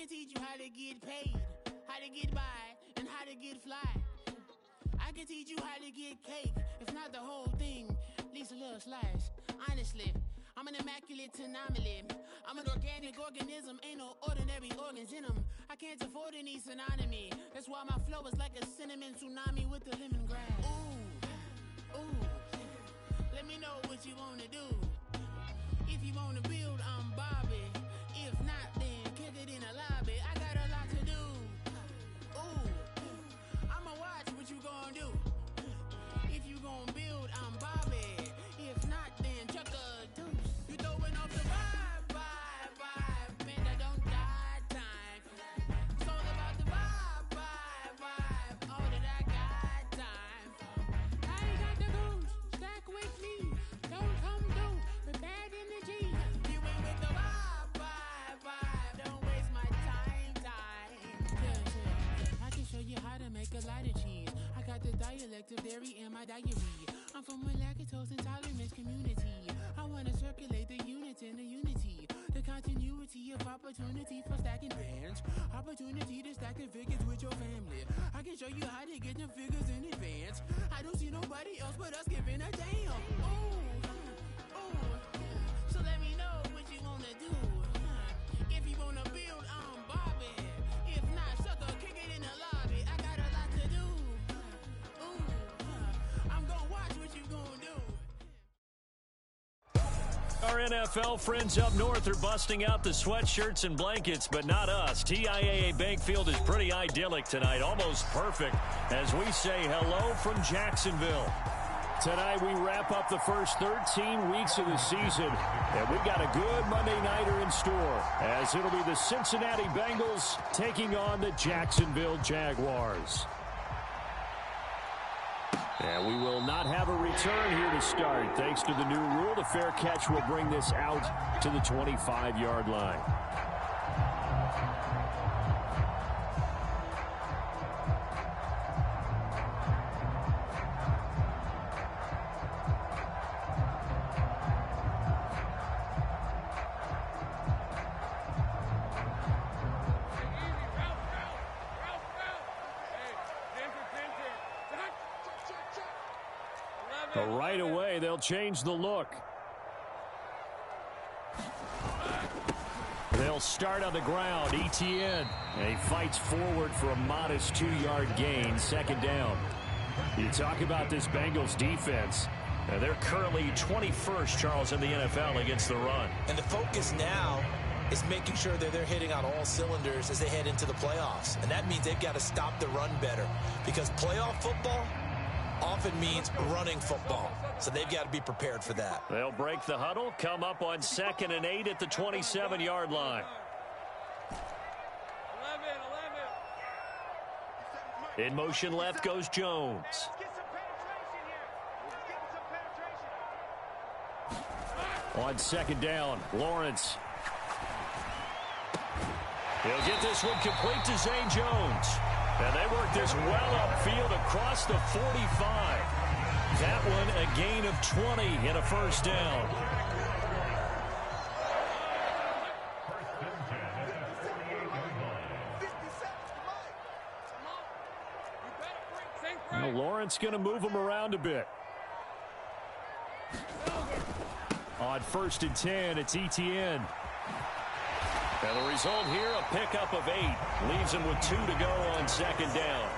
can teach you how to get paid, how to get by, and how to get fly. I can teach you how to get cake, if not the whole thing, at least a little slice. Honestly, I'm an immaculate anomaly. I'm an organic organism, ain't no ordinary organs in them. I can't afford any synonymy. That's why my flow is like a cinnamon tsunami with the lemongrass. Ooh, ooh, let me know what you wanna do. If you wanna build, I'm Bobby. If not, then kick it in the lobby. I got a lot to do. Ooh, I'ma watch what you gonna do. If you gonna build, I'm Bobby. If not, then chuck a deuce. You throwing off the vibe, vibe, vibe. Man, I don't die time. It's all about the vibe, vibe, vibe. All that I got time. I ain't got the goose. Stack with me. Don't come through with bad energy. You ain't with the vibe, vibe, vibe. Don't waste my time. Yeah. I can show you how to make a lot of cheese. I got the dialect of dairy in my diary. I'm from a lactose intolerance community. I wanna circulate the units in the unity. The continuity of opportunity for stacking bands. Opportunity to stack the figures with your family. I can show you how to get them figures in advance. I don't see nobody else but us giving a damn. Ooh, ooh. So let me know what you wanna do. If you wanna build, I'm Bobby. If not, sucker, kick it in the lobby. I got a lot to do. Ooh, I'm gonna watch what you gonna do. Our NFL friends up north are busting out the sweatshirts and blankets, but not us. TIAA Bank Field is pretty idyllic tonight, almost perfect, as we say hello from Jacksonville. Tonight we wrap up the first 13 weeks of the season, and we've got a good Monday nighter in store, as it'll be the Cincinnati Bengals taking on the Jacksonville Jaguars. And we will not have a return here to start. Thanks to the new rule, the fair catch will bring this out to the 25-yard line. But right away, they'll change the look. They'll start on the ground. Etienne. And he fights forward for a modest 2-yard gain. Second down. You talk about this Bengals defense. They're currently 21st, Charles, in the NFL against the run. And the focus now is making sure that they're hitting on all cylinders as they head into the playoffs. And that means they've got to stop the run better. Because playoff football often means running football. So they've got to be prepared for that. They'll break the huddle, come up on 2nd and 8 at the 27-yard line. 11. In motion left goes Jones. On 2nd down, Lawrence. He'll get this one complete to Zay Jones. And they work this well upfield across the 45. That one a gain of 20 and a first down. Now Lawrence going to move him around a bit. On 1st and 10, it's Etienne. And the result here, a pickup of 8. Leaves him with 2 to go on 2nd down.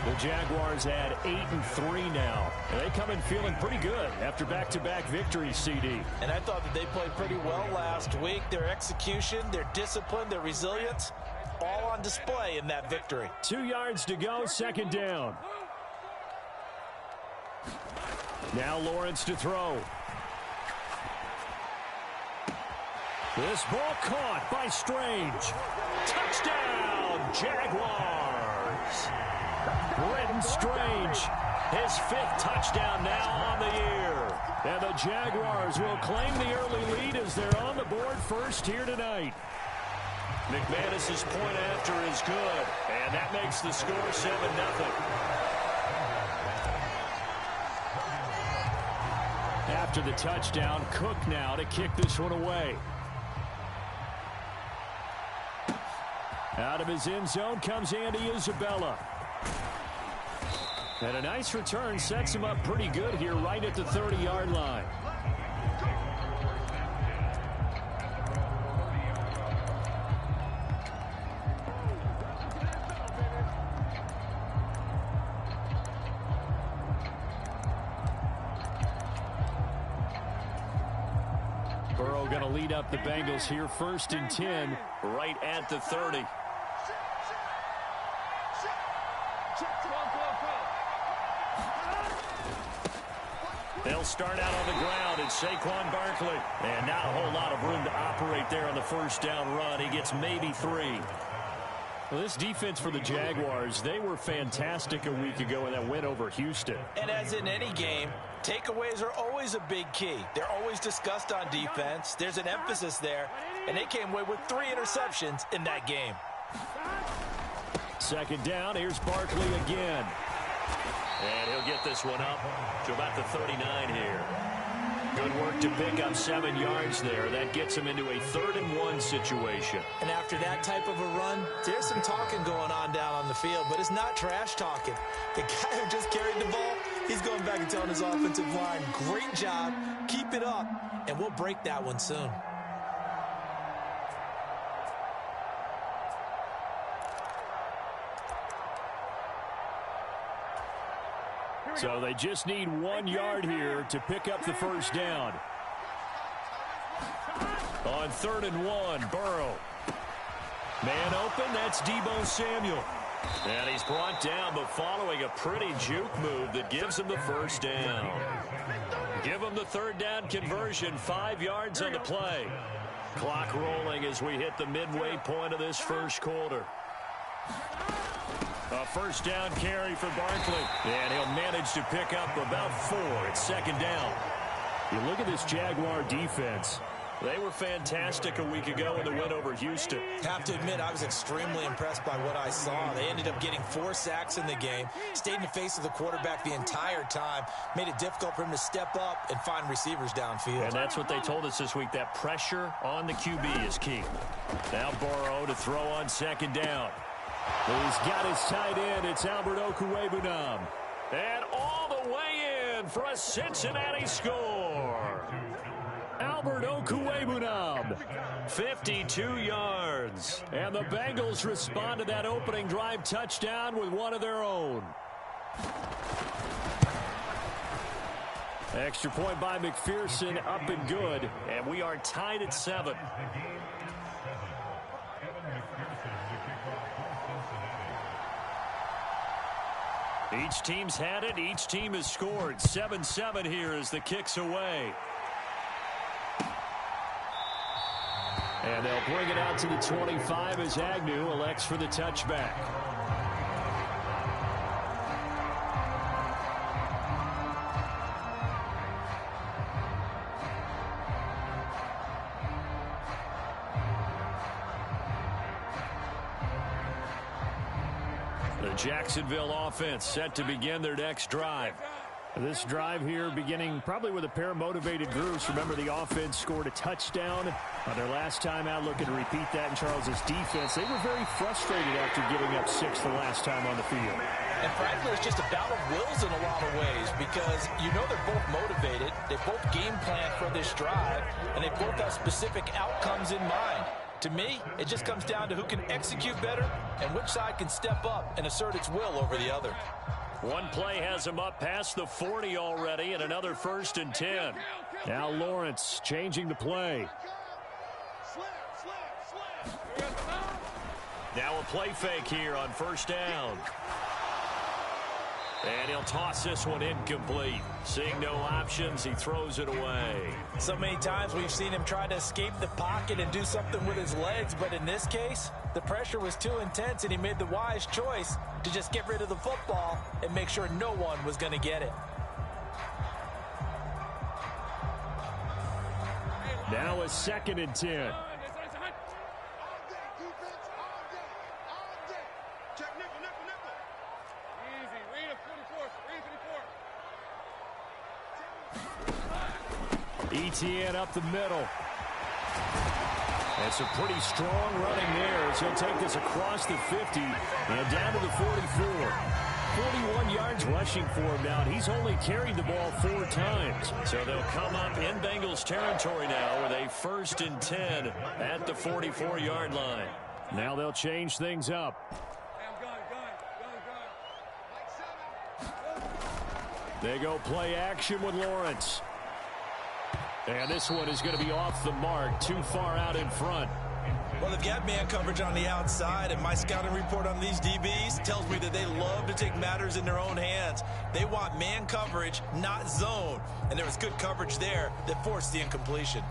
The Jaguars add 8-3 now. And they come in feeling pretty good after back-to-back victories, CD. And I thought that they played pretty well last week. Their execution, their discipline, their resilience, all on display in that victory. 2 yards to go, 2nd down. Now Lawrence to throw. This ball caught by Strange. Touchdown, Jaguars. Brenton Strange, his 5th touchdown now on the year. And the Jaguars will claim the early lead as they're on the board first here tonight. McManus's point after is good, and that makes the score 7-0. After the touchdown, Cook now to kick this one away. Out of his end zone comes Andy Isabella. And a nice return sets him up pretty good here right at the 30-yard line. Burrow going to lead up the Bengals here, 1st and 10, right at the 30. They'll start out on the ground. It's Saquon Barkley. And not a whole lot of room to operate there on the first down run. He gets maybe 3. Well, this defense for the Jaguars, they were fantastic a week ago in that win over Houston. And as in any game, takeaways are always a big key. They're always discussed on defense. There's an emphasis there. And they came away with 3 interceptions in that game. 2nd down. Here's Barkley again. And he'll get this one up to about the 39 here. Good work to pick up 7 yards there. That gets him into a 3rd and 1 situation. And after that type of a run, there's some talking going on down on the field, but it's not trash talking. The guy who just carried the ball, he's going back and telling his offensive line, great job, keep it up, and we'll break that one soon. So they just need 1 yard here to pick up the first down. On 3rd and 1, Burrow. Man open, that's Deebo Samuel. And he's brought down, but following a pretty juke move that gives him the first down. Give him the 3rd down conversion, 5 yards on the play. Clock rolling as we hit the midway point of this first quarter. A first down carry for Barkley. And he'll manage to pick up about 4. It's 2nd down. You look at this Jaguar defense. They were fantastic a week ago in the win over Houston. Have to admit, I was extremely impressed by what I saw. They ended up getting 4 sacks in the game, stayed in the face of the quarterback the entire time, made it difficult for him to step up and find receivers downfield. And that's what they told us this week, that pressure on the QB is key. Now Burrow to throw on 2nd down. He's got his tight end. It's Albert Okwuegbunam. And all the way in for a Cincinnati score. Albert Okwuegbunam, 52 yards. And the Bengals respond to that opening drive touchdown with one of their own. Extra point by McPherson, up and good. And we are tied at 7. Each team's had it. Each team has scored. 7-7 here as the kick's away. And they'll bring it out to the 25 as Agnew elects for the touchback. The Jacksonville offense set to begin their next drive. This drive here beginning probably with a pair of motivated groups. Remember, the offense scored a touchdown on their last time out, looking to repeat that in Charles's defense. They were very frustrated after giving up 6 the last time on the field. And frankly, it's just a battle of wills in a lot of ways because you know they're both motivated. They both game plan for this drive, and they both have specific outcomes in mind. To me, it just comes down to who can execute better and which side can step up and assert its will over the other. One play has him up past the 40 already, and another 1st and 10. Now Lawrence changing the play. Now a play fake here on 1st down. And he'll toss this one incomplete. Seeing no options, he throws it away. So many times we've seen him try to escape the pocket and do something with his legs, but in this case, the pressure was too intense and he made the wise choice to just get rid of the football and make sure no one was going to get it. Now a 2nd and 10. ETN up the middle. That's a pretty strong running there as he'll take this across the 50 and down to the 44. 41 yards rushing for him now, and he's only carried the ball 4 times. So they'll come up in Bengals territory now with a 1st and 10 at the 44-yard line. Now they'll change things up. They go play action with Lawrence. And this one is going to be off the mark, too far out in front. Well, they've got man coverage on the outside, and my scouting report on these DBs tells me that they love to take matters in their own hands. They want man coverage, not zone. And there was good coverage there that forced the incompletion.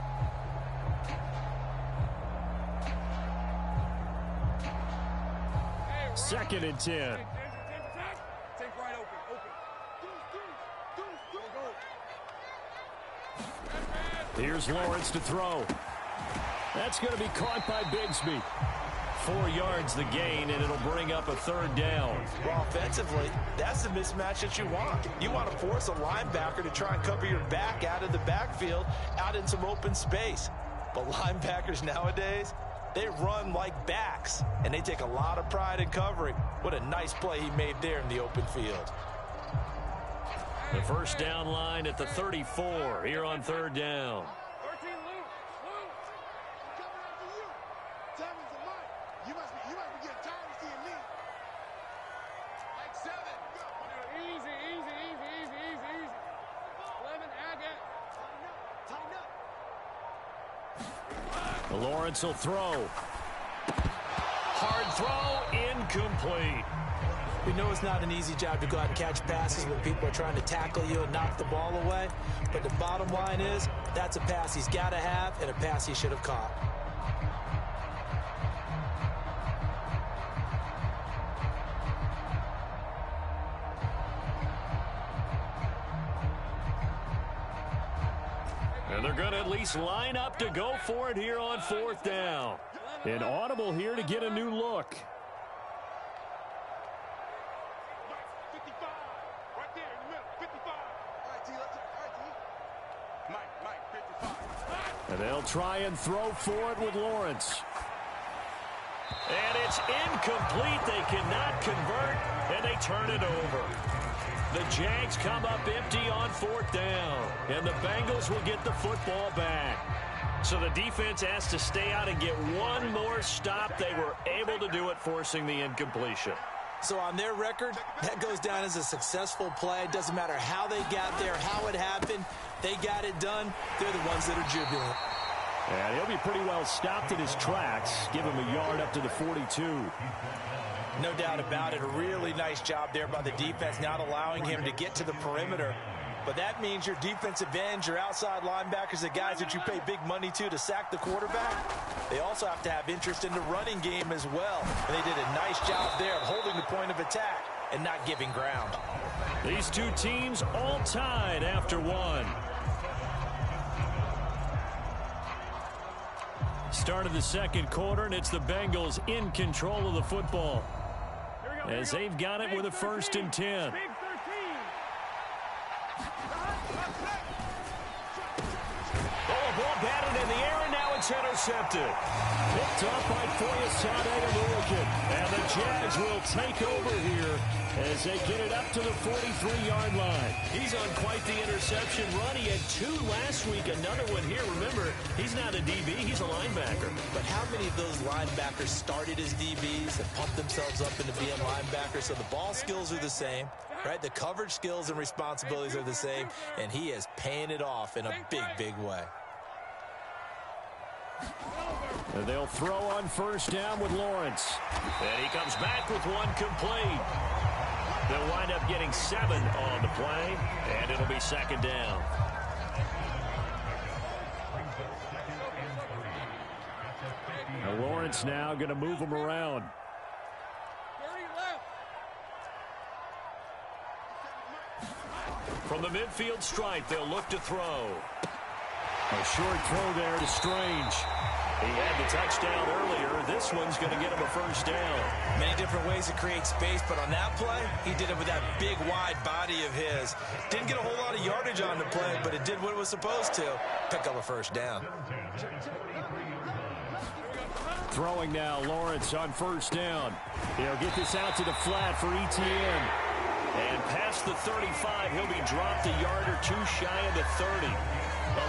Second and 10. Here's Lawrence to throw. That's going to be caught by Bigsby. 4 yards the gain, and it'll bring up a 3rd down. Well, offensively, that's the mismatch that you want. You want to force a linebacker to try and cover your back out of the backfield, out in some open space. But linebackers nowadays, they run like backs, and they take a lot of pride in covering. What a nice play he made there in the open field. The 1st down line at the 34 here on 3rd down. Lawrence will throw. Hard throw, incomplete. We know it's not an easy job to go out and catch passes when people are trying to tackle you and knock the ball away. But the bottom line is, that's a pass he's got to have and a pass he should have caught. And they're going to at least line up to go for it here on 4th down. An audible here to get a new look. And they'll try and throw for it with Lawrence. And it's incomplete. They cannot convert, and they turn it over. The Jags come up empty on 4th down, and the Bengals will get the football back. So the defense has to stay out and get one more stop. They were able to do it, forcing the incompletion. So on their record, that goes down as a successful play. It doesn't matter how they got there, how it happened. They got it done. They're the ones that are jubilant. And he'll be pretty well stopped in his tracks. Give him a yard up to the 42. No doubt about it. A really nice job there by the defense, not allowing him to get to the perimeter. But that means your defensive ends, your outside linebackers, the guys that you pay big money to sack the quarterback, they also have to have interest in the running game as well. And they did a nice job there of holding the point of attack and not giving ground. These two teams all tied after one. Start of the 2nd quarter, and it's the Bengals in control of the football as they've got it with a 1st and 10. Ball batted in the air, and now it's intercepted. Picked up by Foyesade, and the Jags will take over here as they get it up to the 43-yard line. He's on quite the interception run. He had 2 last week, another one here. Remember, he's not a DB, he's a linebacker. But how many of those linebackers started as DBs and pumped themselves up into being linebackers? So the ball skills are the same, right? The coverage skills and responsibilities are the same, and he is paying it off in a big, big way. And they'll throw on 1st down with Lawrence. And he comes back with one complete. They'll wind up getting 7 on the play, and it'll be 2nd down. Now Lawrence now going to move him around. From the midfield stripe, they'll look to throw. A short throw there to Strange. He had the touchdown earlier. This one's going to get him a 1st down. Many different ways to create space, but on that play, he did it with that big, wide body of his. Didn't get a whole lot of yardage on the play, but it did what it was supposed to. Pick up a 1st down. Throwing now, Lawrence on first down. He'll get this out to the flat for Etienne. And past the 35, he'll be dropped a yard or two shy of the 30.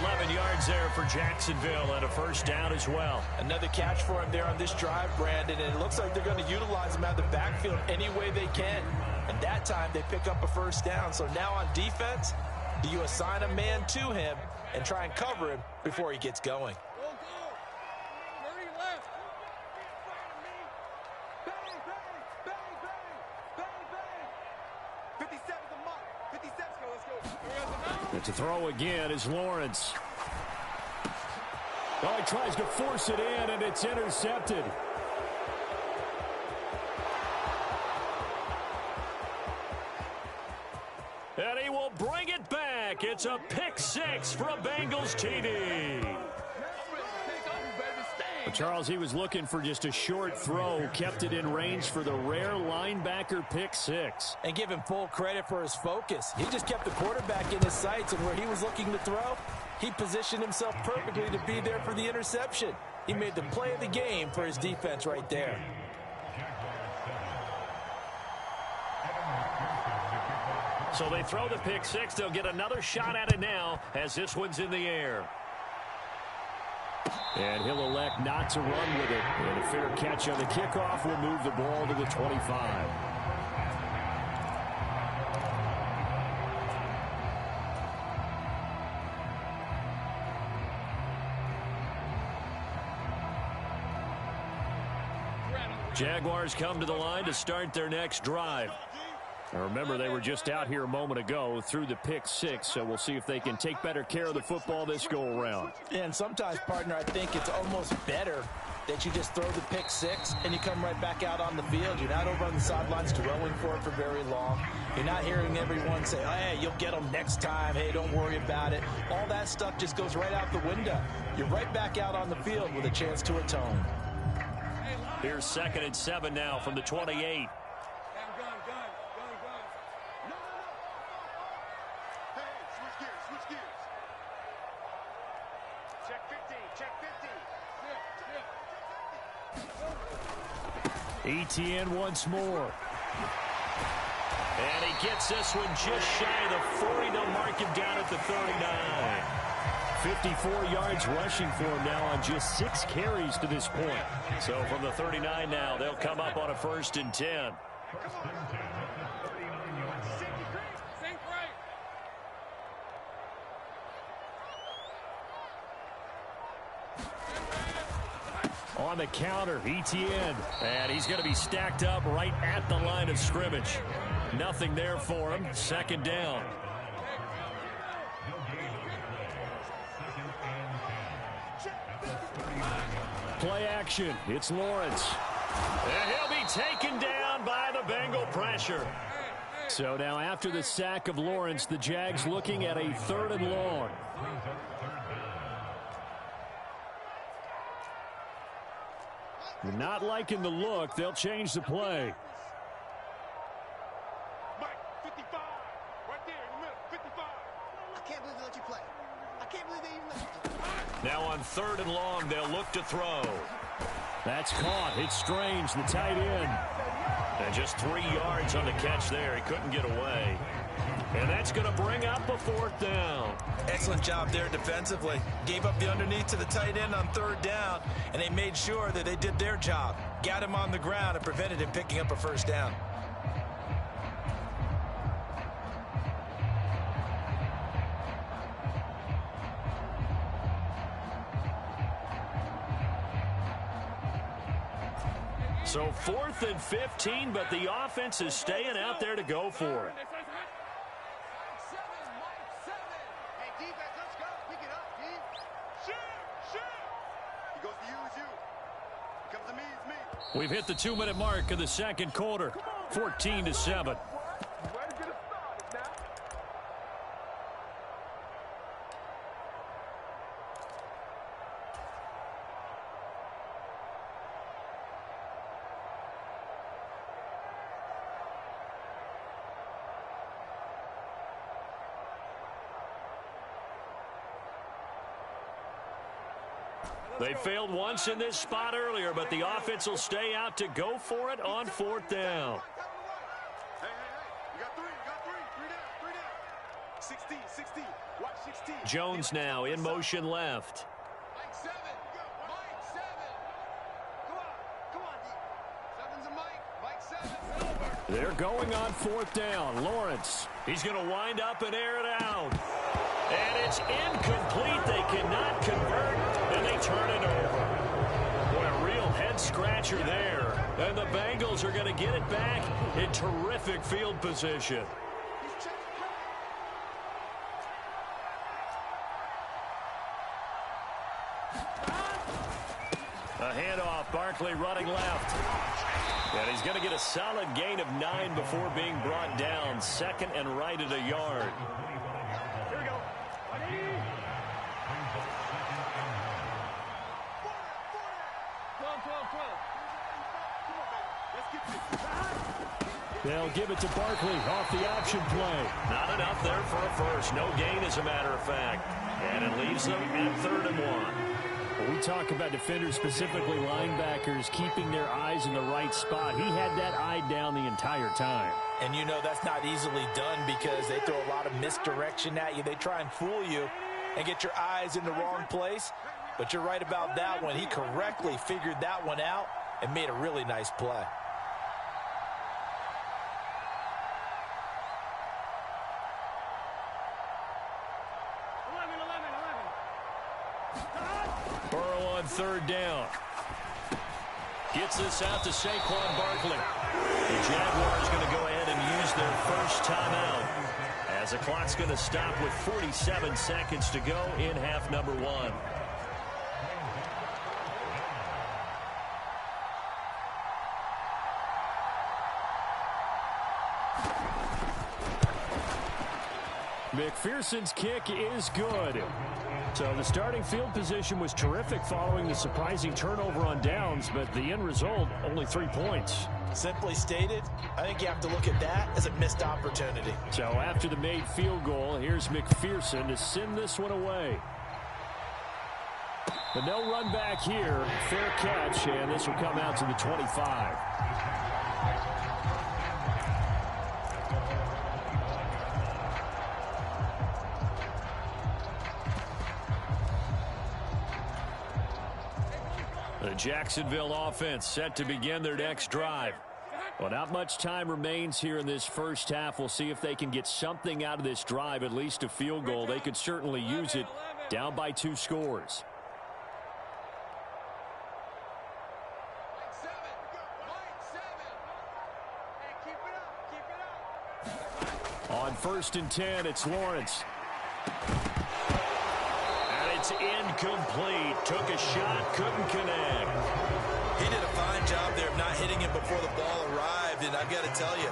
11 yards there for Jacksonville and a first down as well. Another catch for him there on this drive, Brandon, and it looks like they're going to utilize him out of the backfield any way they can. And that time they pick up a first down. So now on defense, do you assign a man to him and try and cover him before he gets going? To throw again is Lawrence. Oh, he tries to force it in, and it's intercepted. And he will bring it back. It's a pick six for a Bengals TD. Charles, he was looking for just a short throw, kept it in range for the rare linebacker pick six. And give him full credit for his focus. He just kept the quarterback in his sights, and where he was looking to throw, he positioned himself perfectly to be there for the interception. He made the play of the game for his defense right there. So they throw the pick six. They'll get another shot at it now as this one's in the air. And he'll elect not to run with it. And a fair catch on the kickoff will move the ball to the 25. Jaguars come to the line to start their next drive. Now remember, they were just out here a moment ago through the pick six, so we'll see if they can take better care of the football this go-around. And sometimes, partner, I think it's almost better that you just throw the pick six and you come right back out on the field. You're not over on the sidelines throwing for it for very long. You're not hearing everyone say, oh, hey, you'll get them next time. Hey, don't worry about it. All that stuff just goes right out the window. You're right back out on the field with a chance to atone. Here's 2nd and 7 now from the 28. Etienne once more. And he gets this one just shy of the 40. They'll mark him down at the 39. 54 yards rushing for him now on just 6 carries to this point. So from the 39 now, they'll come up on a 1st and 10. On the counter, Etienne. And he's going to be stacked up right at the line of scrimmage. Nothing there for him. 2nd down. Play action. It's Lawrence. And he'll be taken down by the Bengal pressure. So now after the sack of Lawrence, the Jags looking at a 3rd and long. Not liking the look. They'll change the play. Mike, 55. Right there in the middle. 55. I can't believe they let you play. I can't believe they even let you. Now on 3rd and long, they'll look to throw. That's caught. It's Strange, the tight end. And just 3 yards on the catch there. He couldn't get away. And that's going to bring up a 4th down. Excellent job there defensively. Gave up the underneath to the tight end on 3rd down, and they made sure that they did their job. Got him on the ground and prevented him picking up a 1st down. So 4th and 15, but the offense is staying out there to go for it. We've hit the 2-minute mark of the 2nd quarter. 14-7. They failed once in this spot earlier, but the offense will stay out to go for it on 4th down. Hey, you got three. Three down. 16. Watch 16. Jones now in motion left. Mike 7. Come on, D. 7's a Mike 7. They're going on 4th down. Lawrence, he's going to wind up and air it out. And it's incomplete. They cannot convert, and they turn it over. Boy, a real head-scratcher there. And the Bengals are going to get it back in terrific field position. A handoff, Barkley running left. And he's going to get a solid gain of 9 before being brought down. 2nd and right at a yard. Here we go. 12. Let's get this. They'll give it to Barkley off the option play. Not enough there for a first. No gain, as a matter of fact. And it leaves them at 3rd and 1. When we talk about defenders, specifically linebackers, keeping their eyes in the right spot, he had that eye down the entire time. And you know that's not easily done because they throw a lot of misdirection at you. They try and fool you and get your eyes in the wrong place. But you're right about that one. He correctly figured that one out and made a really nice play. Burrow on 3rd down. Gets this out to Saquon Barkley. The Jaguars going to go ahead and use their first timeout, as the clock's going to stop with 47 seconds to go in half number 1. McPherson's kick is good. So the starting field position was terrific following the surprising turnover on downs, but the end result, only 3 points. Simply stated, I think you have to look at that as a missed opportunity. So after the made field goal, here's McPherson to send this one away. But no run back here. Fair catch, and this will come out to the 25. The Jacksonville offense set to begin their next drive. Well, not much time remains here in this first half. We'll see if they can get something out of this drive, at least a field goal. They could certainly use it, down by 2 scores. On 1st and 10, it's Lawrence. It's incomplete. Took a shot, couldn't connect. He did a fine job there of not hitting him before the ball arrived, and I've got to tell you,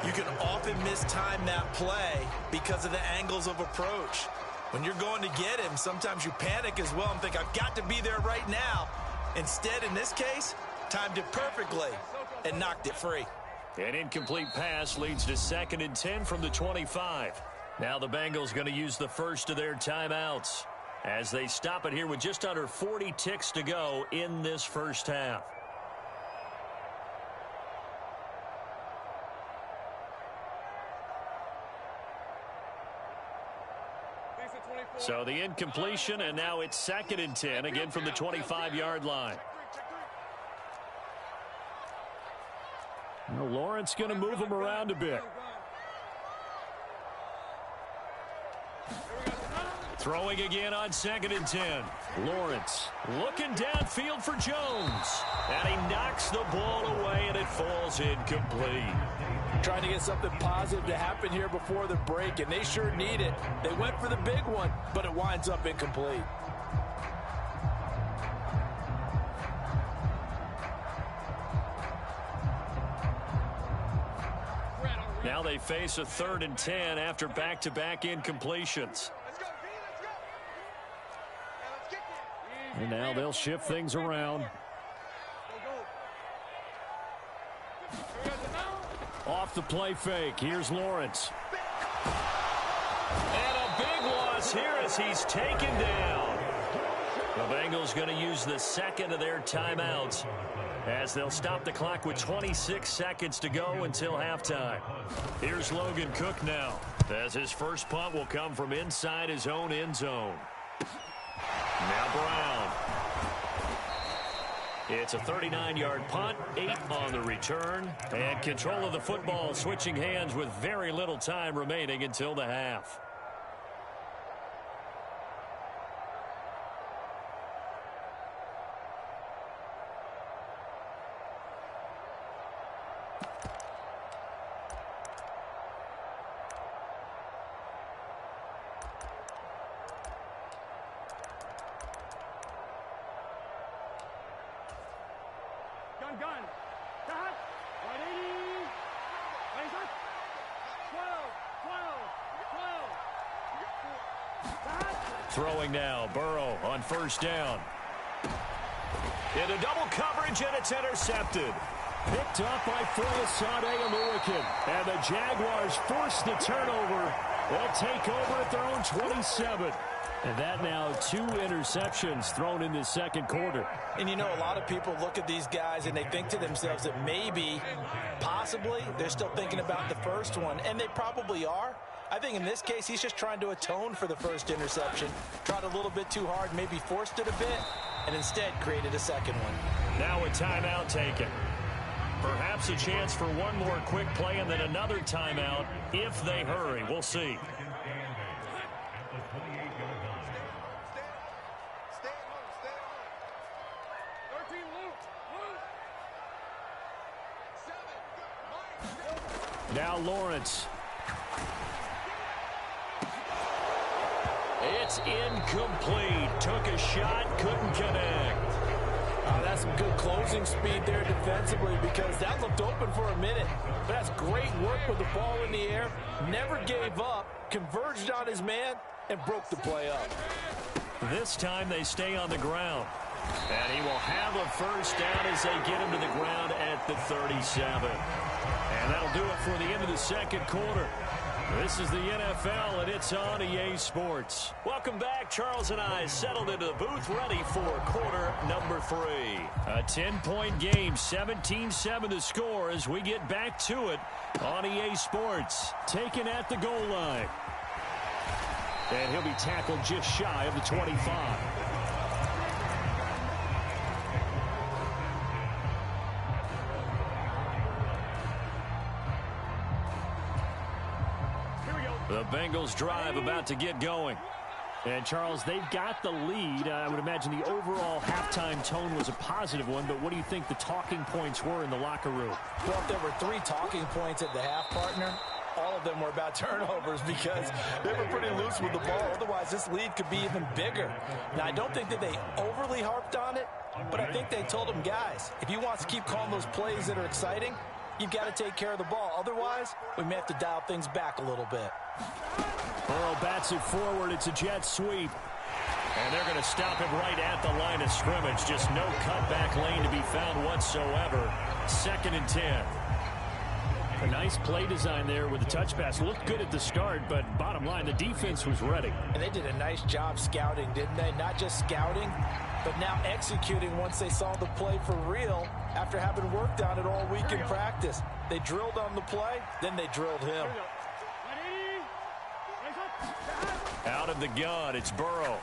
you can often mistime that play because of the angles of approach. When you're going to get him, sometimes you panic as well and think, I've got to be there right now. Instead, in this case, timed it perfectly and knocked it free. An incomplete pass leads to 2nd and 10 from the 25. Now the Bengals going to use the first of their timeouts, as they stop it here with just under 40 ticks to go in this first half. So the incompletion, and now it's 2nd and 10, again from the 25-yard line. Well, Lawrence going to move him around a bit. Throwing again on 2nd and 10. Lawrence looking downfield for Jones. And he knocks the ball away, and it falls incomplete. Trying to get something positive to happen here before the break, and they sure need it. They went for the big one, but it winds up incomplete. Now they face a 3rd and 10 after back-to-back incompletions. And now they'll shift things around. Off the play fake. Here's Lawrence. And a big loss here as he's taken down. The Bengals going to use the second of their timeouts as they'll stop the clock with 26 seconds to go until halftime. Here's Logan Cook now, as his first punt will come from inside his own end zone. Now Brown. It's a 39-yard punt, 8 on the return, and control of the football switching hands with very little time remaining until the half. Gun. Cut. 180. 12. Throwing now, Burrow on first down. Into double coverage, and it's intercepted. Picked up by Foyesade Aluakin. And the Jaguars force the turnover. They'll take over at their own 27. And that now 2 interceptions thrown in this second quarter. And you know, a lot of people look at these guys and they think to themselves that maybe, possibly, they're still thinking about the first one. And they probably are. I think in this case, he's just trying to atone for the first interception. Tried a little bit too hard, maybe forced it a bit, and instead created a second one. Now a timeout taken. Perhaps a chance for one more quick play and then another timeout if they hurry. We'll see. Now Lawrence. It's incomplete. Took a shot, couldn't connect. That's some good closing speed there defensively because that looked open for a minute. But that's great work with the ball in the air. Never gave up, converged on his man, and broke the play up. This time they stay on the ground. And he will have a first down as they get him to the ground at the 37. And that'll do it for the end of the second quarter. This is the NFL, and it's on EA Sports. Welcome back. Charles and I settled into the booth, ready for quarter number 3. A 10-point game, 17-7 to score as we get back to it on EA Sports. Taken at the goal line. And he'll be tackled just shy of the 25. The Bengals drive about to get going. And, Charles, they've got the lead. I would imagine the overall halftime tone was a positive one, but what do you think the talking points were in the locker room? Well, if there were 3 talking points at the half, partner, all of them were about turnovers because they were pretty loose with the ball. Otherwise, this lead could be even bigger. Now, I don't think that they overly harped on it, but I think they told them, guys, if you want to keep calling those plays that are exciting, you've got to take care of the ball. Otherwise, we may have to dial things back a little bit. Burrow bats it forward. It's a jet sweep. And they're going to stop him right at the line of scrimmage. Just no cutback lane to be found whatsoever. 2nd and 10. A nice play design there with the touch pass. Looked good at the start, but bottom line, the defense was ready. And they did a nice job scouting, didn't they? Not just scouting, but now executing once they saw the play for real after having worked on it all week in practice. They drilled on the play, then they drilled him. Out of the gun, it's Burrow.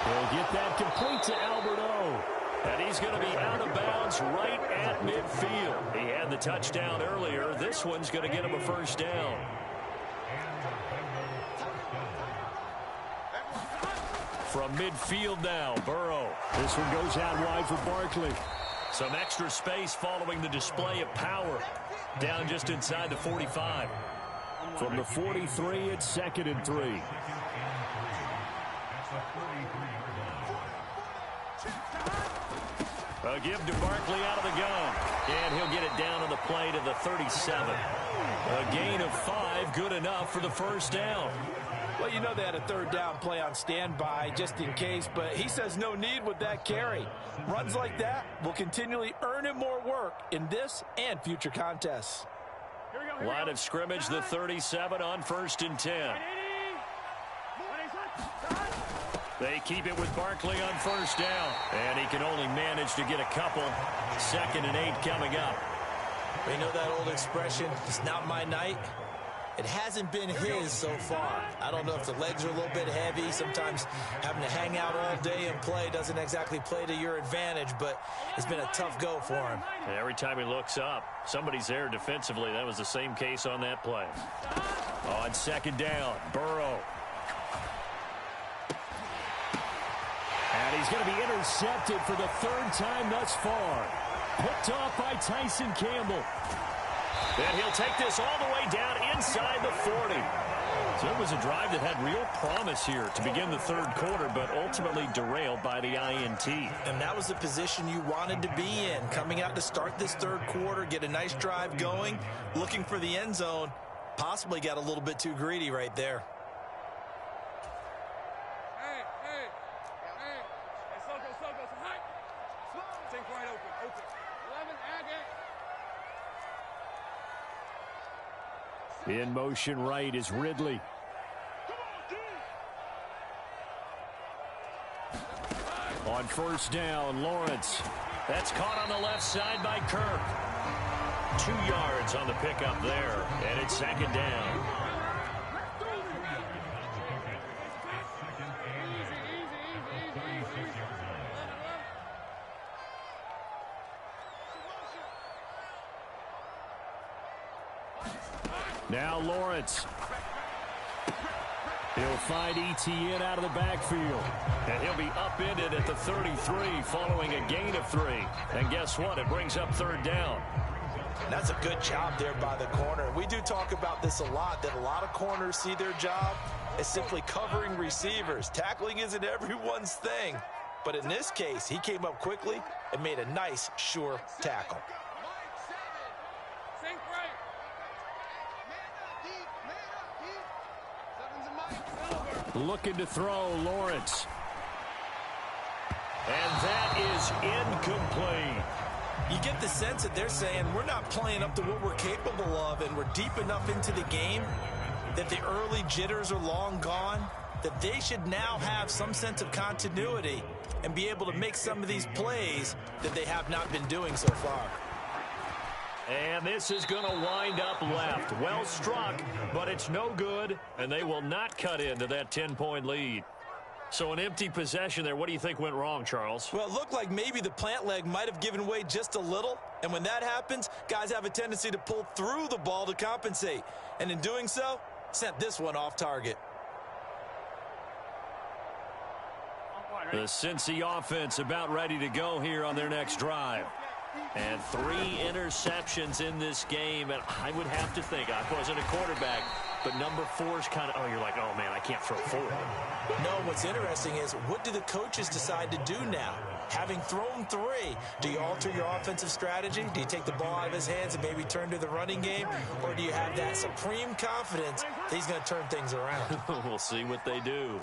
He'll get that complete to Alberto. And he's going to be out of bounds right at midfield. He had the touchdown earlier. This one's going to get him a first down. From midfield now, Burrow. This one goes out wide for Barkley. Some extra space following the display of power. Down just inside the 45. From the 43, it's 2nd and 3. A give to Barkley out of the gun. And he'll get it down on the play to the 37. A gain of 5, good enough for the first down. Well, you know they had a 3rd down play on standby just in case, but he says no need with that carry. Runs like that will continually earn him more work in this and future contests. Line of scrimmage, the 37 on 1st and 10. They keep it with Barkley on first down. And he can only manage to get a couple. 2nd and 8 coming up. You know that old expression, it's not my night? It hasn't been his so far. I don't know if the legs are a little bit heavy. Sometimes having to hang out all day and play doesn't exactly play to your advantage, but it's been a tough go for him. And every time he looks up, somebody's there defensively. That was the same case on that play. On 2nd down, Burrow. And he's going to be intercepted for the 3rd time thus far. Picked off by Tyson Campbell. And he'll take this all the way down inside the 40. So it was a drive that had real promise here to begin the 3rd quarter, but ultimately derailed by the INT. And that was the position you wanted to be in. Coming out to start this 3rd quarter, get a nice drive going, looking for the end zone. Possibly got a little bit too greedy right there. In motion right is Ridley. On first down, Lawrence. That's caught on the left side by Kirk. 2 yards on the pickup there, and it's 2nd down. Now Lawrence. He'll find ETN out of the backfield. And he'll be upended at the 33 following a gain of 3. And guess what? It brings up 3rd down. And that's a good job there by the corner. We do talk about this a lot, that a lot of corners see their job as simply covering receivers. Tackling isn't everyone's thing. But in this case, he came up quickly and made a nice, sure tackle. Looking to throw, Lawrence. And that is incomplete. You get the sense that they're saying we're not playing up to what we're capable of, and we're deep enough into the game that the early jitters are long gone, that they should now have some sense of continuity and be able to make some of these plays that they have not been doing so far. And this is going to wind up left. Well struck, but it's no good, and they will not cut into that 10-point lead. So an empty possession there. What do you think went wrong, Charles? Well, it looked like maybe the plant leg might have given way just a little, and when that happens, guys have a tendency to pull through the ball to compensate, and in doing so, sent this one off target. The Cincy offense about ready to go here on their next drive. And 3 interceptions in this game, and I would have to think, I wasn't a quarterback, but number 4's kind of, oh, you're like, oh, man, I can't throw 4. No, what's interesting is, what do the coaches decide to do now? Having thrown 3, do you alter your offensive strategy? Do you take the ball out of his hands and maybe turn to the running game? Or do you have that supreme confidence that he's going to turn things around? We'll see what they do.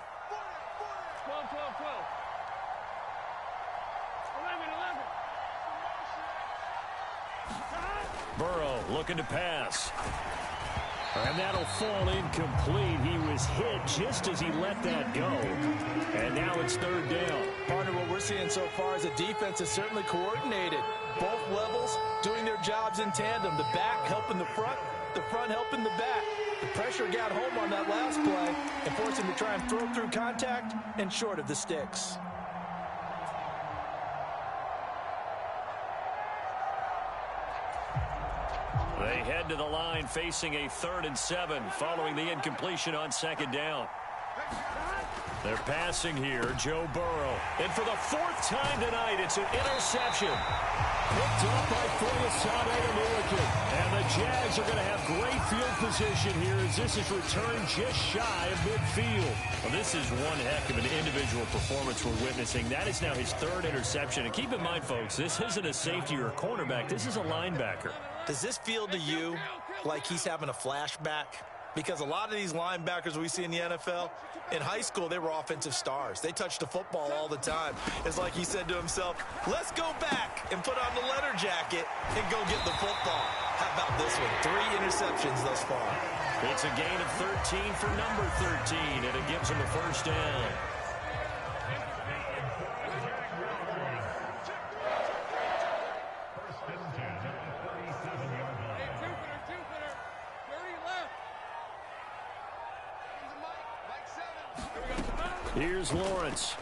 12, 12, 12. 11, 11. Burrow looking to pass. And that'll fall incomplete. He was hit just as he let that go. And now it's 3rd down. Partner, what we're seeing so far is the defense is certainly coordinated. Both levels doing their jobs in tandem. The back helping the front helping the back. The pressure got home on that last play and forced him to try and throw through contact and short of the sticks. They head to the line facing a 3rd and 7 following the incompletion on 2nd down. They're passing here, Joe Burrow. And for the 4th time tonight, it's an interception. Picked up by Foyesade. And the Jags are going to have great field position here as this is returned just shy of midfield. Well, this is one heck of an individual performance we're witnessing. That is now his 3rd interception. And keep in mind, folks, this isn't a safety or a cornerback. This is a linebacker. Does this feel to you like he's having a flashback? Because a lot of these linebackers we see in the NFL, in high school, they were offensive stars. They touched the football all the time. It's like he said to himself, let's go back and put on the letter jacket and go get the football. How about this one? 3 interceptions thus far. It's a gain of 13 for number 13, and it gives him a 1st down. Here's Lawrence.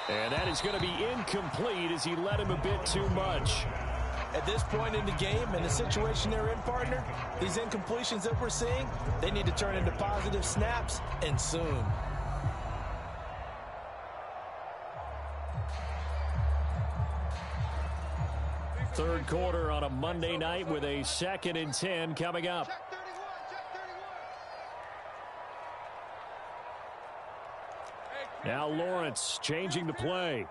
And that is going to be incomplete as he led him a bit too much. At this point in the game and the situation they're in, partner, these incompletions that we're seeing, they need to turn into positive snaps, and soon. Third quarter on a Monday night with a 2nd and 10 coming up. Now Lawrence changing the play.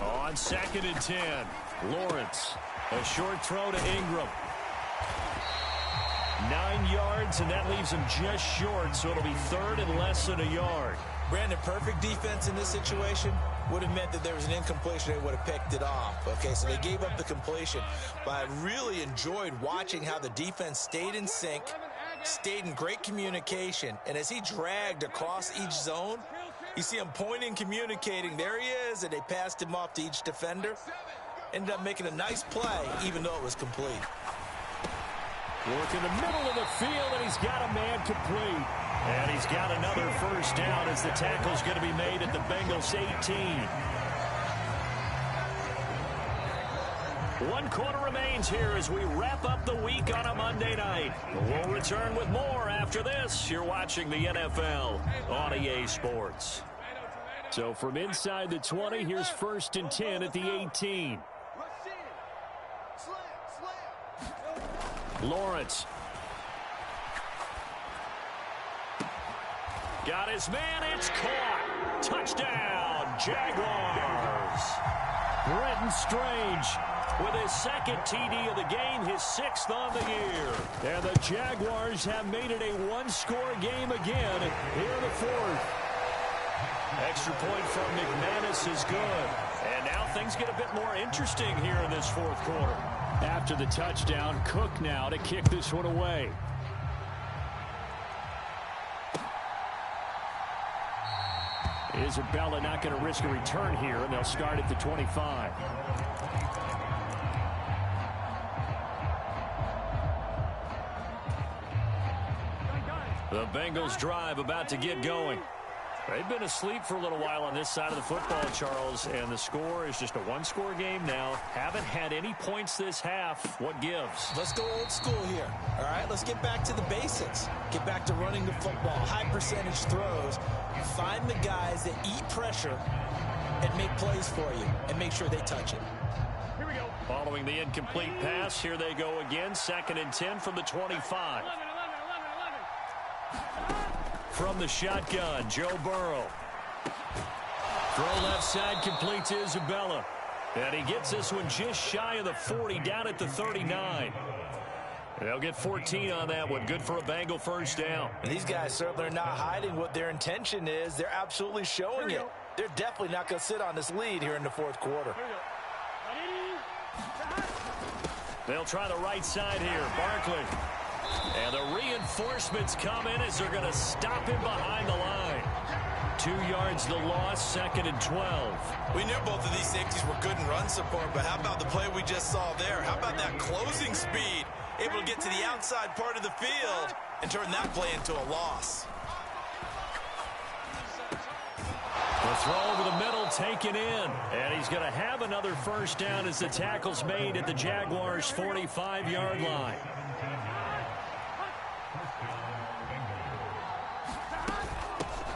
On 2nd and 10, Lawrence, a short throw to Ingram. 9 yards, and that leaves him just short, so it'll be 3rd and less than a yard. Brandon, perfect defense in this situation would have meant that there was an incompletion. They would have picked it off. Okay, so they gave up the completion. But I really enjoyed watching how the defense stayed in sync, stayed in great communication, and as he dragged across each zone, you see him pointing, communicating. There he is, and they passed him off to each defender. Ended up making a nice play, even though it was complete. Work in the middle of the field, and he's got a man complete. And he's got another first down as the tackle's going to be made at the Bengals 18. 1 quarter remains here as we wrap up the week on a Monday night. We'll return with more after this. You're watching the NFL on EA Sports. So from inside the 20, here's 1st and 10 at the 18. Lawrence. Got his man. It's caught. Touchdown, Jaguars. Brenton Strange with his 2nd TD of the game, his 6th on the year. And the Jaguars have made it a 1-score game again here in the 4th. Extra point from McManus is good. And now things get a bit more interesting here in this 4th quarter. After the touchdown, Cook now to kick this one away. Isabella not going to risk a return here, and they'll start at the 25. The Bengals drive about to get going. They've been asleep for a little while on this side of the football, Charles, and the score is just a 1-score game now. Haven't had any points this half. What gives? Let's go old school here. All right, let's get back to the basics. Get back to running the football, high percentage throws. Find the guys that eat pressure and make plays for you and make sure they touch it. Here we go. Following the incomplete pass, here they go again. 2nd and 10 from the 25. From the shotgun, Joe Burrow. Throw left side, complete to Isabella. And he gets this one just shy of the 40, down at the 39. They'll get 14 on that one. Good for a Bengal first down. And these guys certainly are not hiding what their intention is. They're absolutely showing it. They're definitely not going to sit on this lead here in the 4th quarter. They'll try the right side here. Barkley. And the reinforcements come in as they're going to stop him behind the line. 2 yards the loss, 2nd and 12. We knew both of these safeties were good in run support, but how about the play we just saw there? How about that closing speed? Able to get to the outside part of the field and turn that play into a loss. The throw over the middle taken in. And he's going to have another first down as the tackle's made at the Jaguars' 45-yard line.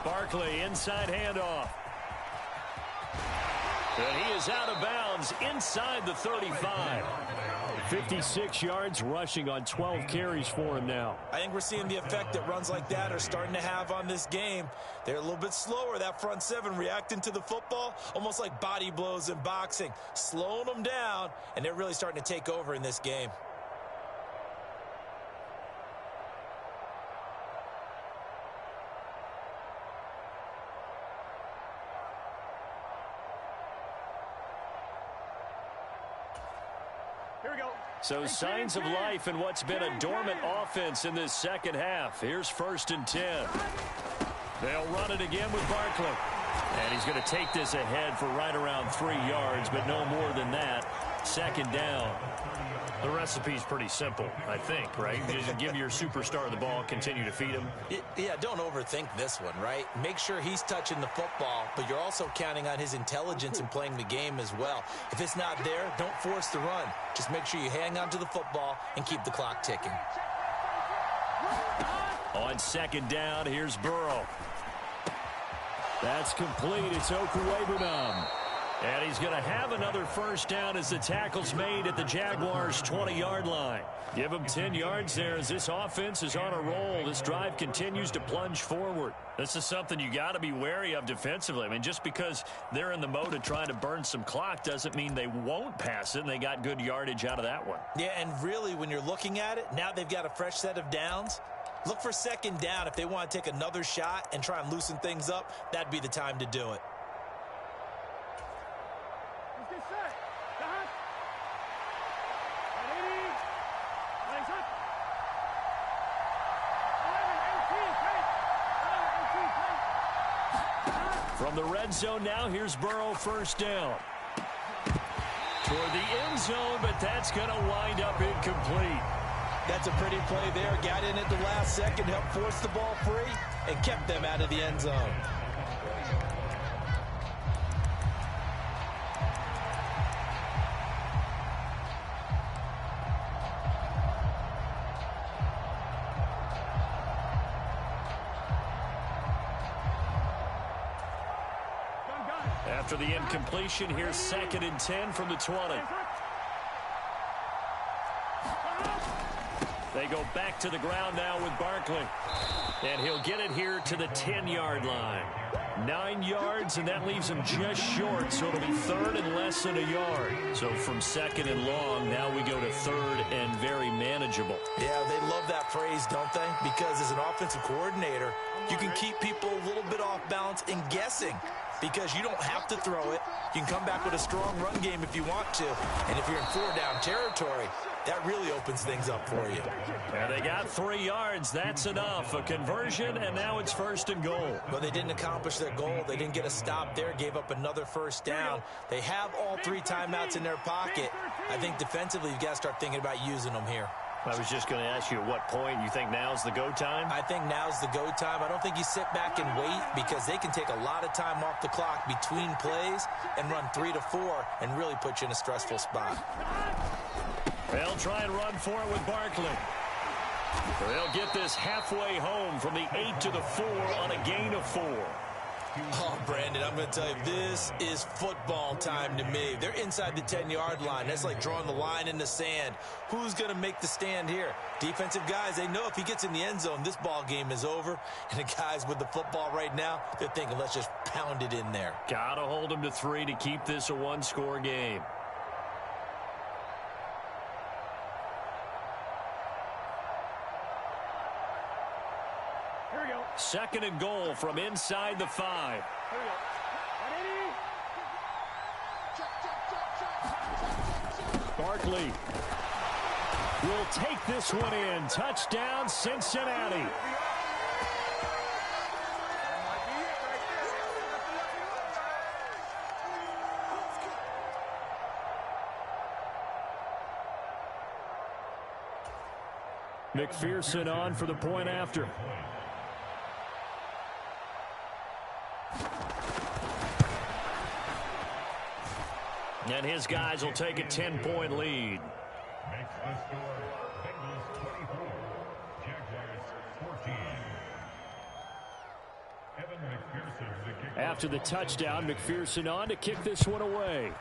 Barkley, inside handoff. And he is out of bounds inside the 35. 56 yards rushing on 12 carries for him now. I think we're seeing the effect that runs like that are starting to have on this game. They're a little bit slower, that front seven, reacting to the football, almost like body blows in boxing, slowing them down, and they're really starting to take over in this game. So signs of life in what's been a dormant offense in this second half. Here's 1st and 10. They'll run it again with Barkley. And he's going to take this ahead for right around 3 yards, but no more than that. Second down. The recipe's pretty simple, I think, right? Just give your superstar the ball, continue to feed him. Yeah, don't overthink this one, right? Make sure he's touching the football, but you're also counting on his intelligence in playing the game as well. If it's not there, don't force the run. Just make sure you hang on to the football and keep the clock ticking. On second down, here's Burrow. That's complete. It's Okuwebunam. And he's going to have another first down as the tackle's made at the Jaguars' 20-yard line. Give him 10 yards there as this offense is on a roll. This drive continues to plunge forward. This is something you got to be wary of defensively. I mean, just because they're in the mode of trying to burn some clock doesn't mean they won't pass it, and they got good yardage out of that one. Yeah, and really, when you're looking at it, now they've got a fresh set of downs. Look for second down. If they want to take another shot and try and loosen things up, that'd be the time to do it. From the red zone now, here's Burrow, first down. Toward the end zone, but that's going to wind up incomplete. That's a pretty play there. Got in at the last second, helped force the ball free, and kept them out of the end zone. After the incompletion, here's 2nd and 10 from the 20. They go back to the ground now with Barkley. And he'll get it here to the 10-yard line. 9 yards, and that leaves him just short, so it'll be 3rd and less than a yard. So from 2nd and long, now we go to 3rd and very manageable. Yeah, they love that phrase, don't they? Because as an offensive coordinator, you can keep people a little bit off balance and guessing. Because you don't have to throw it. You can come back with a strong run game if you want to. And if you're in 4-down territory, that really opens things up for you. And they got 3 yards. That's enough. A conversion, and now it's 1st and goal. But they didn't accomplish their goal. They didn't get a stop there, gave up another first down. They have all 3 timeouts in their pocket. I think defensively, you've got to start thinking about using them here. I was just going to ask you at what point you think now's the go time? I think now's the go time. I don't think you sit back and wait because they can take a lot of time off the clock between plays and run 3 to 4 and really put you in a stressful spot. They'll try and run for it with Barkley. They'll get this halfway home from the 8 to the 4 on a gain of 4. Oh, Brandon, I'm going to tell you, this is football time to me. They're inside the 10-yard line. That's like drawing the line in the sand. Who's going to make the stand here? Defensive guys, they know if he gets in the end zone, this ball game is over. And the guys with the football right now, they're thinking, let's just pound it in there. Got to hold them to 3 to keep this a 1-score game. Second and goal from inside the 5. Barkley will take this one in. Touchdown, Cincinnati. McPherson on for the point after. And his guys will take a 10-point lead. Makes the score Bengals 24, Jaguars 14. Evan McPherson, the kick. After the touchdown, McPherson on to kick this one away.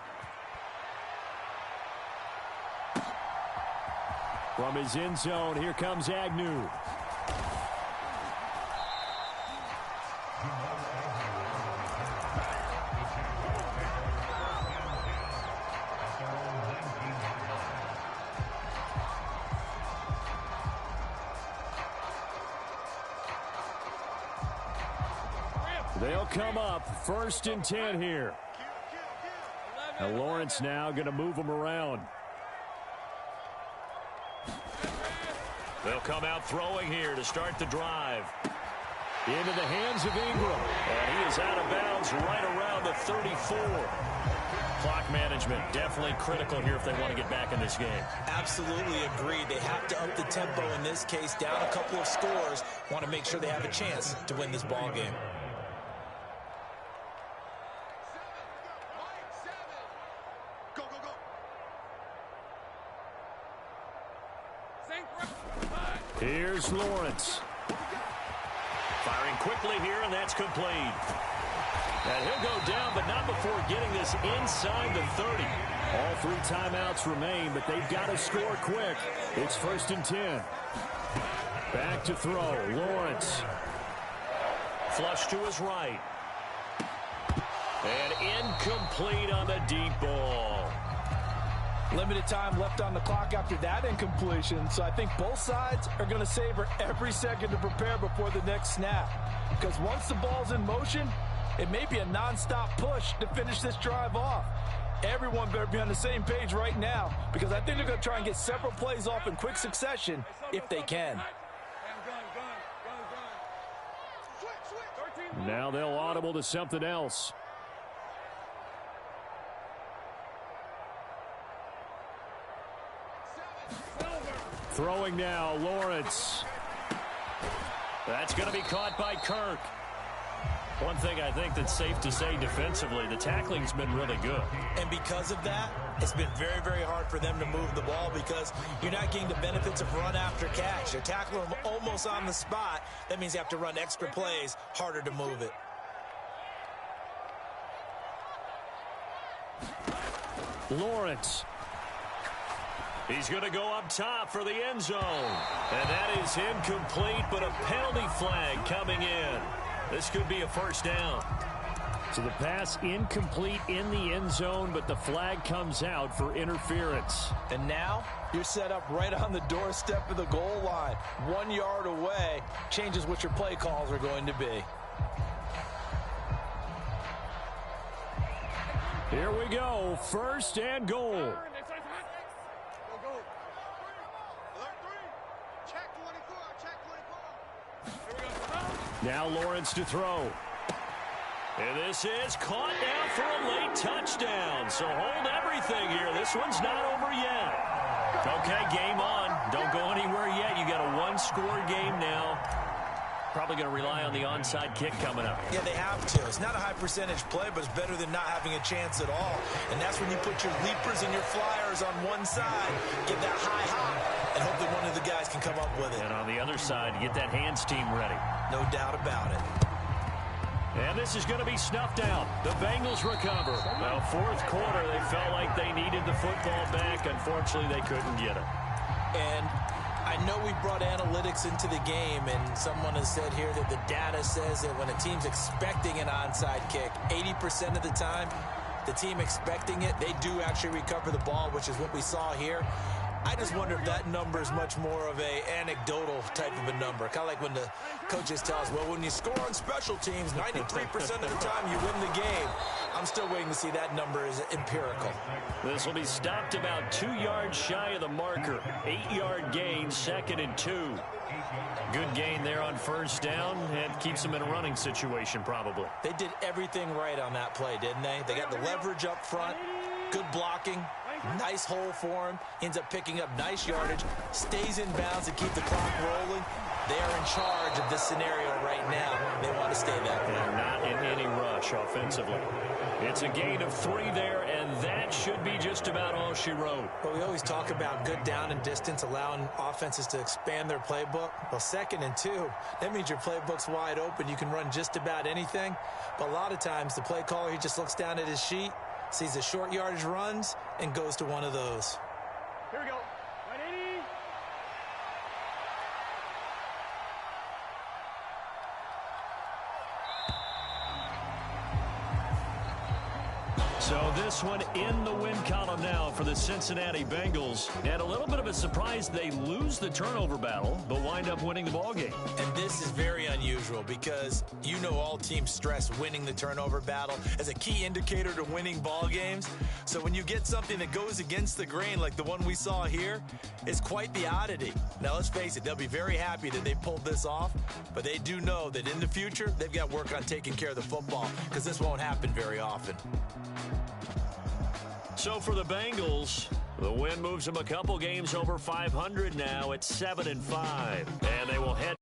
From his end zone, here comes Agnew. They'll come up 1st and 10 here. And Lawrence now going to move them around. They'll come out throwing here to start the drive. Into the hands of Ingram. And he is out of bounds right around the 34. Clock management definitely critical here if they want to get back in this game. Absolutely agreed. They have to up the tempo in this case, down a couple of scores. Want to make sure they have a chance to win this ball game. Go, go, go. Here's Lawrence. Firing quickly here, and that's complete. And he'll go down, but not before getting this inside the 30. All 3 timeouts remain, but they've got to score quick. It's 1st and 10. Back to throw. Lawrence. Flush to his right. And incomplete on the deep ball. Limited time left on the clock after that incompletion, so I think both sides are going to savor every second to prepare before the next snap. Because once the ball's in motion, it may be a non-stop push to finish this drive off. Everyone better be on the same page right now, because I think they're going to try and get several plays off in quick succession if they can. Now they'll audible to something else. Throwing now, Lawrence. That's going to be caught by Kirk. One thing I think that's safe to say defensively, the tackling's been really good. And because of that, it's been very, very hard for them to move the ball because you're not getting the benefits of run after catch. They're tackling them almost on the spot. That means you have to run extra plays, harder to move it. Lawrence. He's going to go up top for the end zone. And that is incomplete, but a penalty flag coming in. This could be a first down. So the pass incomplete in the end zone, but the flag comes out for interference. And now you're set up right on the doorstep of the goal line. 1 yard away changes what your play calls are going to be. Here we go. 1st and goal. Now Lawrence to throw. And this is caught now for a late touchdown. So hold everything here. This one's not over yet. Okay, game on. Don't go anywhere yet. You got a 1-score game now. Probably going to rely on the onside kick coming up. Yeah, they have to. It's not a high percentage play, but it's better than not having a chance at all. And that's when you put your leapers and your flyers on one side, get that high hop, and hope that one of the guys can come up with it. And on the other side, get that hands team ready. No doubt about it. And this is going to be snuffed out. The Bengals recover. Well, 4th quarter, they felt like they needed the football back. Unfortunately, they couldn't get it. And I know we brought analytics into the game, and someone has said here that the data says that when a team's expecting an onside kick, 80% of the time, the team expecting it, they do actually recover the ball, which is what we saw here. I just wonder if that number is much more of a anecdotal type of a number. Kind of like when the coaches tell us, well, when you score on special teams, 93% of the time you win the game. I'm still waiting to see that number is empirical. This will be stopped about 2 yards shy of the marker. 8-yard gain, 2nd and 2. Good gain there on 1st down and keeps them in a running situation probably. They did everything right on that play, didn't they? They got the leverage up front, good blocking. Nice hole for him. Ends up picking up nice yardage. Stays in bounds to keep the clock rolling. They are in charge of this scenario right now. They want to stay that way. And not in any rush offensively. It's a gain of 3 there, and that should be just about all she wrote. But we always talk about good down and distance, allowing offenses to expand their playbook. Well, 2nd and 2, that means your playbook's wide open. You can run just about anything. But a lot of times, the play caller, he just looks down at his sheet, sees the short yardage runs, and goes to one of those. Here we go. 180. So this one in the win column now for the Cincinnati Bengals. And a little bit of a surprise, they lose the turnover battle, but wind up winning the ballgame. And this is very unusual because you know all teams stress winning the turnover battle as a key indicator to winning ball games. So when you get something that goes against the grain like the one we saw here, it's quite the oddity. Now let's face it, they'll be very happy that they pulled this off, but they do know that in the future they've got work on taking care of the football because this won't happen very often. So for the Bengals, the win moves them a couple games over 500 now at 7-5, and they will head